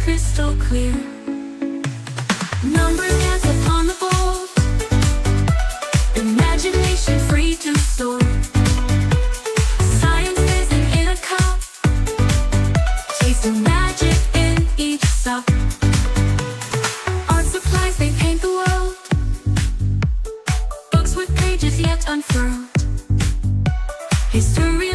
crystal clear. Numbers dance upon the board, imagination free to soar. Science fizzing in a cup, tasting magic in each sup. Art supplies, they paint the world, books with pages yet unfurled. History